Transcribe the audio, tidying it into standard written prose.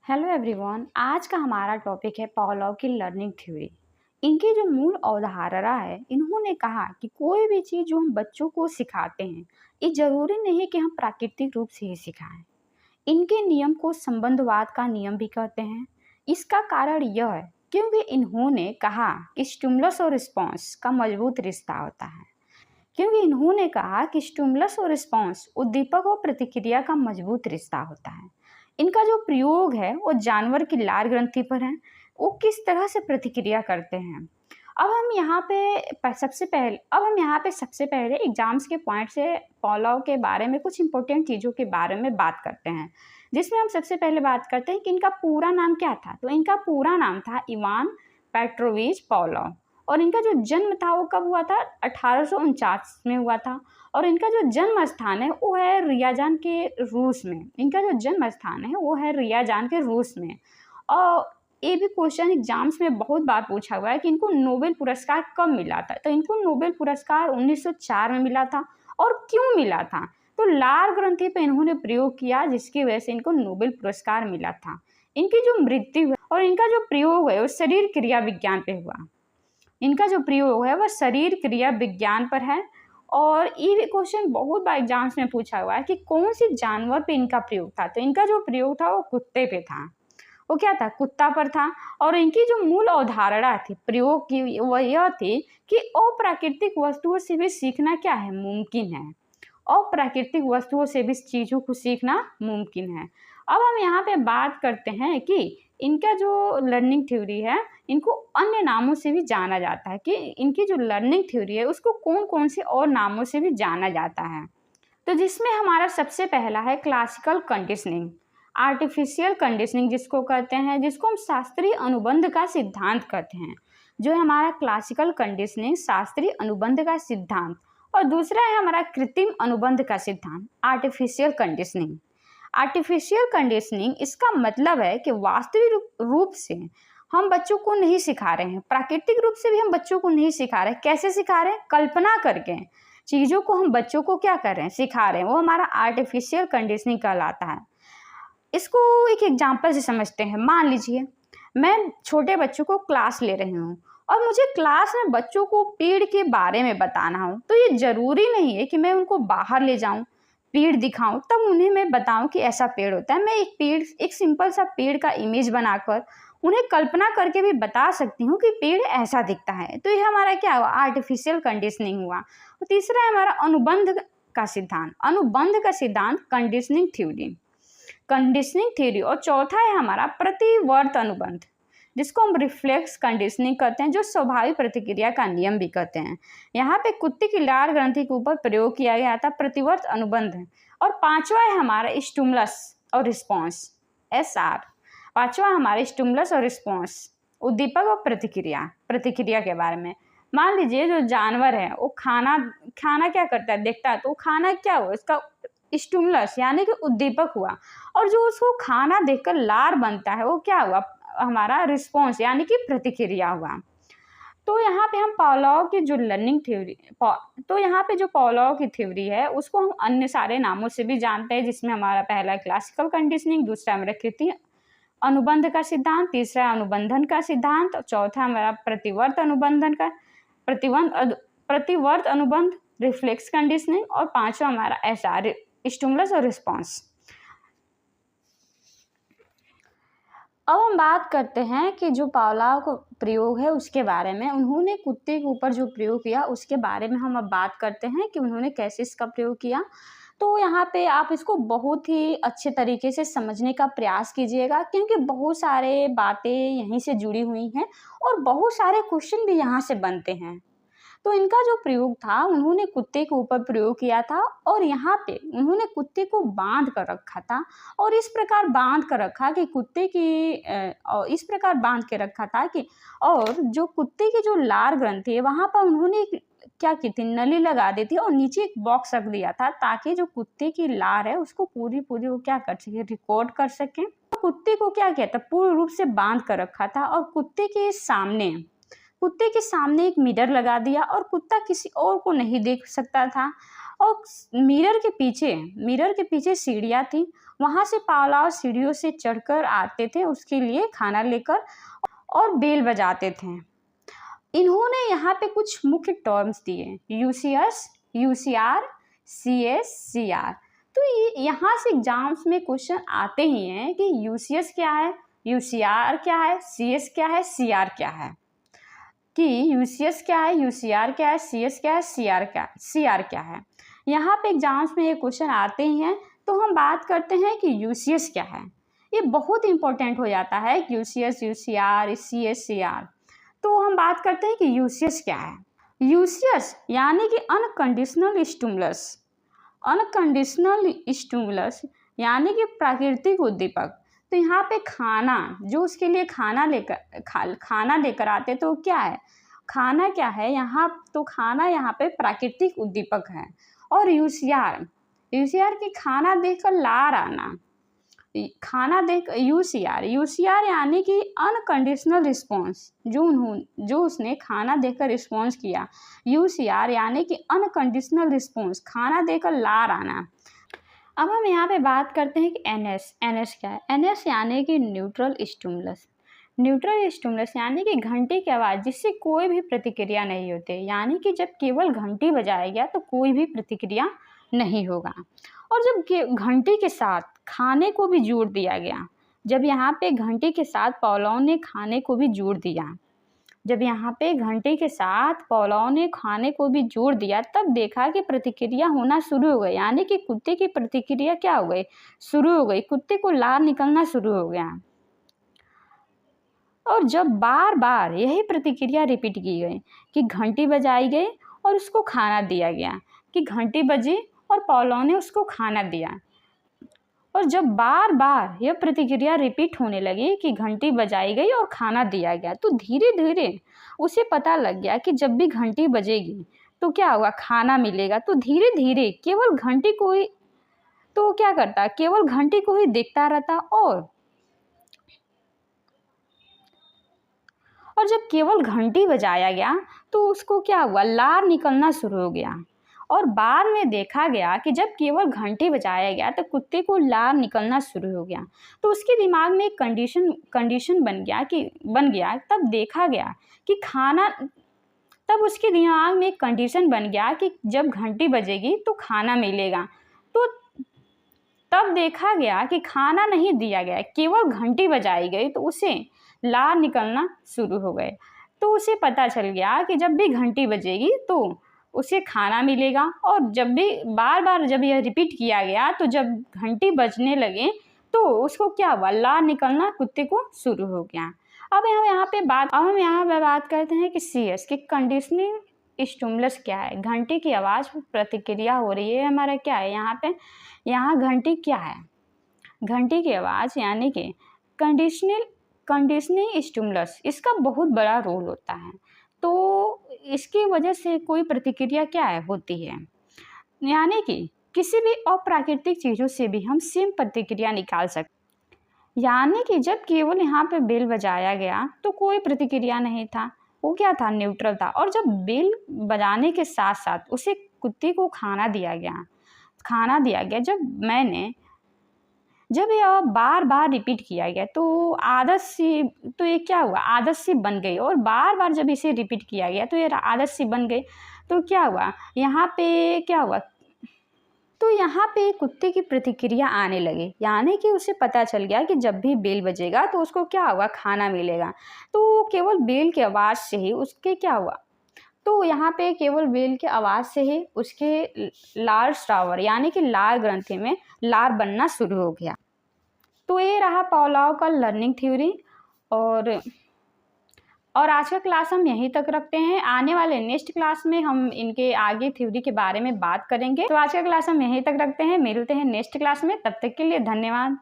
Hello everyone. आज का हमारा टॉपिक है पावलोव की लर्निंग थ्योरी। इनकी जो मूल अवधारणा है, इन्होंने कहा कि कोई भी चीज़ जो हम बच्चों को सिखाते हैं, ये ज़रूरी नहीं है कि हम प्राकृतिक रूप से ही सिखाएं। इनके नियम को संबंधवाद का नियम भी कहते हैं। इसका कारण यह है क्योंकि इन्होंने कहा कि स्टिमुलस और रिस्पॉन्स का मजबूत रिश्ता होता है। क्योंकि इन्होंने कहा कि स्टिमुलस और रिस्पॉन्स, उद्दीपक और प्रतिक्रिया का मजबूत रिश्ता होता है। इनका जो प्रयोग है वो जानवर की लार ग्रंथि पर है, वो किस तरह से प्रतिक्रिया करते हैं। अब हम यहाँ पे सबसे पहले एग्जाम्स के पॉइंट से पावलोव के बारे में कुछ इंपॉर्टेंट चीज़ों के बारे में बात करते हैं, जिसमें हम सबसे पहले बात करते हैं कि इनका पूरा नाम क्या था। तो इनका पूरा नाम था इवान पेट्रोविच पावलोव, और इनका जो जन्म था वो कब हुआ था? 1849 में हुआ था। और इनका जो जन्म स्थान है वो है रियाजान के रूस में। इनका जो जन्म स्थान है वो है रियाजान के रूस में। और ये भी क्वेश्चन एग्जाम्स में बहुत बार पूछा हुआ है कि इनको नोबेल पुरस्कार कब मिला था। तो इनको नोबेल पुरस्कार 1904 में मिला था। और क्यों मिला था? तो लार ग्रंथि पे इन्होंने प्रयोग किया, जिसकी वजह से इनको नोबेल पुरस्कार मिला था। इनकी जो मृत्यु है और इनका जो प्रयोग है वो शरीर क्रिया विज्ञान पे हुआ। इनका जो प्रयोग है वह शरीर क्रिया विज्ञान पर है। और ये क्वेश्चन बहुत बार एग्जाम्स में पूछा हुआ है कि कौन सी जानवर पे इनका प्रयोग था। तो इनका जो प्रयोग था वो कुत्ते पे था। वो क्या था? कुत्ता पर था। और इनकी जो मूल अवधारणा थी प्रयोग की, वह यह थी कि अप्राकृतिक वस्तुओं से भी सीखना क्या है? मुमकिन है। अप्राकृतिक वस्तुओं से भी चीज़ों को सीखना मुमकिन है। अब हम यहाँ पे बात करते हैं कि इनका जो लर्निंग थ्योरी है, इनको अन्य नामों से भी जाना जाता है कि इनकी जो लर्निंग थ्योरी है उसको कौन कौन से और नामों से भी जाना जाता है। तो जिसमें हमारा सबसे पहला है क्लासिकल कंडीशनिंग, आर्टिफिशियल कंडीशनिंग जिसको कहते हैं, जिसको हम शास्त्रीय अनुबंध का सिद्धांत कहते हैं। जो है हमारा क्लासिकल कंडीशनिंग, शास्त्रीय अनुबंध का सिद्धांत। और दूसरा है हमारा कृत्रिम अनुबंध का सिद्धांत, आर्टिफिशियल कंडीशनिंग। आर्टिफिशियल कंडीशनिंग, इसका मतलब है कि वास्तविक रूप से हम बच्चों को नहीं सिखा रहे हैं, प्राकृतिक रूप से भी हम बच्चों को नहीं सिखा रहे हैं। कैसे सिखा रहे हैं? कल्पना करके चीज़ों को हम बच्चों को क्या कर रहे हैं? सिखा रहे हैं। वो हमारा आर्टिफिशियल कंडीशनिंग कहलाता है। इसको एक एग्जाम्पल से समझते हैं। मान लीजिए मैं छोटे बच्चों को क्लास ले रही हूँ और मुझे क्लास में बच्चों को पेड़ के बारे में बताना हो, तो ये ज़रूरी नहीं है कि मैं उनको बाहर ले जाऊँ, पेड़ दिखाऊं, तब उन्हें मैं बताऊं कि ऐसा पेड़ होता है। मैं एक सिंपल सा पेड़ का इमेज बनाकर उन्हें कल्पना करके भी बता सकती हूँ कि पेड़ ऐसा दिखता है। तो ये हमारा क्या हुआ? आर्टिफिशियल कंडीशनिंग हुआ। और तीसरा है हमारा अनुबंध का सिद्धांत। अनुबंध का सिद्धांत कंडीशनिंग थ्योरी, कंडीशनिंग थ्योरी। और चौथा है हमारा प्रतिवर्त अनुबंध, जिसको हम रिफ्लेक्स कंडीशनिंग कहते हैं, जो स्वाभाविक प्रतिक्रिया का नियम भी कहते हैं। यहाँ पे कुत्ते की लार ग्रंथि के ऊपर प्रयोग किया गया था प्रतिवर्त अनुबंध। और पांचवा है हमारा स्टिमुलस और रिस्पॉन्स, SR। पांचवा हमारे स्टिमुलस और रिस्पॉन्स, उद्दीपक और प्रतिक्रिया, प्रतिक्रिया के बारे में। मान लीजिए जो जानवर है वो खाना खाना क्या करता है? देखता है। तो खाना क्या हुआ? इसका स्टिमुलस यानी कि उद्दीपक हुआ। और जो उसको खाना देखकर लार बनता है वो क्या हुआ? हमारा रिस्पॉन्स यानी कि प्रतिक्रिया हुआ। तो यहाँ पे हम पावलोव की जो लर्निंग थ्योरी, तो यहाँ पे जो पावलोव की थ्योरी है उसको हम अन्य सारे नामों से भी जानते हैं, जिसमें हमारा पहला क्लासिकल कंडीशनिंग, दूसरा हमारा कृत्रिम अनुबंध का सिद्धांत, तीसरा अनुबंधन का सिद्धांत, और चौथा हमारा प्रतिवर्त अनुबंधन का प्रतिवर्त अनुबंध, रिफ्लेक्स कंडीशनिंग, और पांचवा हमारा SR, स्टिमुलस और रिस्पॉन्स। अब हम बात करते हैं कि जो पावलोव का प्रयोग है उसके बारे में। उन्होंने कुत्ते के ऊपर जो प्रयोग किया उसके बारे में हम अब बात करते हैं कि उन्होंने कैसे इसका प्रयोग किया। तो यहाँ पे आप इसको बहुत ही अच्छे तरीके से समझने का प्रयास कीजिएगा, क्योंकि बहुत सारे बातें यहीं से जुड़ी हुई हैं और बहुत सारे क्वेश्चन भी यहाँ से बनते हैं। तो इनका जो प्रयोग था, उन्होंने कुत्ते के ऊपर प्रयोग किया था और यहाँ पे उन्होंने कुत्ते को बांध कर रखा था। और इस प्रकार बांध कर रखा कि इस प्रकार बांध के रखा था कि, और जो कुत्ते की जो लार ग्रंथि है वहाँ पर उन्होंने क्या की थी? नली लगा दी थी और नीचे एक बॉक्स रख दिया था, ताकि जो कुत्ते की लार है उसको पूरी वो क्या कर सके? रिकॉर्ड कर सके। कुत्ते को क्या किया था? पूर्ण रूप से बांध कर रखा था। और कुत्ते के सामने एक मिरर लगा दिया और कुत्ता किसी और को नहीं देख सकता था। और मिरर के पीछे सीढ़ियाँ थी वहाँ से पावलाव सीढ़ियों से चढ़कर आते थे उसके लिए खाना लेकर और बेल बजाते थे। इन्होंने यहाँ पे कुछ मुख्य टर्म्स दिए, यूसीएस, यूसीआर, सीएस, सीआर। तो ये यहाँ से एग्जाम्स में क्वेश्चन आते ही हैं कि यूसीएस क्या है, यूसीआर क्या है, सीएस क्या है, सीआर क्या है, कि यूसीएस क्या है, यूसीआर क्या है, सीएस क्या है, सीआर क्या है। यहाँ पे एग्जाम्स में ये क्वेश्चन आते ही हैं। तो हम बात करते हैं कि यूसीएस क्या है। ये बहुत इंपॉर्टेंट हो जाता है, यूसीएस, यूसीआर, सीएस, सीआर। तो हम बात करते हैं कि यूसीएस क्या है। यूसीएस यानी कि अनकंडीशनल स्टिमुलस। अनकंडीशनल स्टिमुलस यानी कि प्राकृतिक उद्दीपक। तो यहाँ पे खाना, जो उसके लिए खाना लेकर आते, तो क्या है, खाना क्या है यहाँ, तो खाना यहाँ पे प्राकृतिक उद्दीपक है। और यूसीआर की खाना देखकर लार आना, खाना देख यूसीआर यानी कि अनकंडीशनल रिस्पॉन्स, जो उसने खाना देकर रिस्पॉन्स किया। यूसीआर यानी कि अनकंडीशनल रिस्पॉन्स, खाना देकर लार आना। अब हम यहाँ पे बात करते हैं कि एनएस क्या है। एनएस यानी कि न्यूट्रल स्टिमुलस। न्यूट्रल स्टिमुलस यानी कि घंटी की आवाज़ जिससे कोई भी प्रतिक्रिया नहीं होती, यानी कि जब केवल घंटी बजाया गया तो कोई भी प्रतिक्रिया नहीं होगा। और जब घंटी के साथ खाने को भी जोड़ दिया गया, जब यहाँ पे घंटी के साथ पावलोव ने खाने को भी जोड़ दिया, जब यहाँ पे घंटे के साथ पावलोव ने खाने को भी जोड़ दिया, तब देखा कि प्रतिक्रिया होना शुरू हो गई, यानी कि कुत्ते की प्रतिक्रिया क्या हो गई, शुरू हो गई। कुत्ते को लार निकलना शुरू हो गया। और जब बार बार यही प्रतिक्रिया रिपीट की गई कि घंटी बजाई गई और उसको खाना दिया गया, कि घंटी बजी और पावलोव ने उसको खाना दिया, और जब बार बार यह प्रतिक्रिया रिपीट होने लगी कि घंटी बजाई गई और खाना दिया गया, तो धीरे धीरे उसे पता लग गया कि जब भी घंटी बजेगी तो क्या होगा, खाना मिलेगा। तो धीरे धीरे केवल घंटी को ही, तो क्या करता, केवल घंटी को ही देखता रहता। और जब केवल घंटी बजाया गया तो उसको क्या हुआ, लार निकलना शुरू हो गया। और बाद में देखा गया कि जब केवल घंटी बजाया गया तो कुत्ते को लार निकलना शुरू हो गया। तो उसके दिमाग में एक कंडीशन बन गया। तब देखा गया कि तब उसके दिमाग में एक कंडीशन बन गया कि जब घंटी बजेगी तो खाना मिलेगा। तो तब देखा गया कि खाना नहीं दिया गया, केवल घंटी बजाई गई तो उसे लार निकलना शुरू हो गए। तो उसे पता चल गया कि जब भी घंटी बजेगी तो उसे खाना मिलेगा। और जब भी बार बार जब यह रिपीट किया गया तो जब घंटी बजने लगे तो उसको क्या हुआ, लार निकलना कुत्ते को शुरू हो गया। अब हम यहाँ पे बात करते हैं कि सीएस की कंडीशनिंग स्टिमुलस क्या है। घंटी की आवाज़ पर प्रतिक्रिया हो रही है, हमारा क्या है यहाँ घंटी क्या है, घंटी की आवाज़ यानी कि कंडीशनिंग स्टिमुलस, इसका बहुत बड़ा रोल होता है। तो इसकी वजह से कोई प्रतिक्रिया क्या है, होती है, यानी कि किसी भी अप्राकृतिक चीज़ों से भी हम सेम प्रतिक्रिया निकाल सकते। यानी कि जब केवल यहाँ पे बेल बजाया गया तो कोई प्रतिक्रिया नहीं था, वो क्या था, न्यूट्रल था। और जब बेल बजाने के साथ साथ उसे कुत्ते को खाना दिया गया, जब यह बार बार रिपीट किया गया तो ये क्या हुआ, आदत सी बन गई। और बार बार जब इसे रिपीट किया गया तो ये आदत सी बन गई। तो क्या हुआ, यहाँ पे क्या हुआ, तो यहाँ पे कुत्ते की प्रतिक्रिया आने लगी, यानी कि उसे पता चल गया कि जब भी बेल बजेगा तो उसको क्या होगा, खाना मिलेगा। तो केवल बेल की आवाज़ से ही उसके क्या हुआ, तो यहाँ पे केवल बेल की आवाज़ से ही उसके लार स्रावर यानी कि लार ग्रंथि में लार बनना शुरू हो गया। तो ये रहा पावलोव का लर्निंग थ्योरी। और आज का क्लास हम यहीं तक रखते हैं। आने वाले नेक्स्ट क्लास में हम इनके आगे थ्योरी के बारे में बात करेंगे। तो आज का क्लास हम यहीं तक रखते हैं, मिलते हैं नेक्स्ट क्लास में। तब तक के लिए धन्यवाद।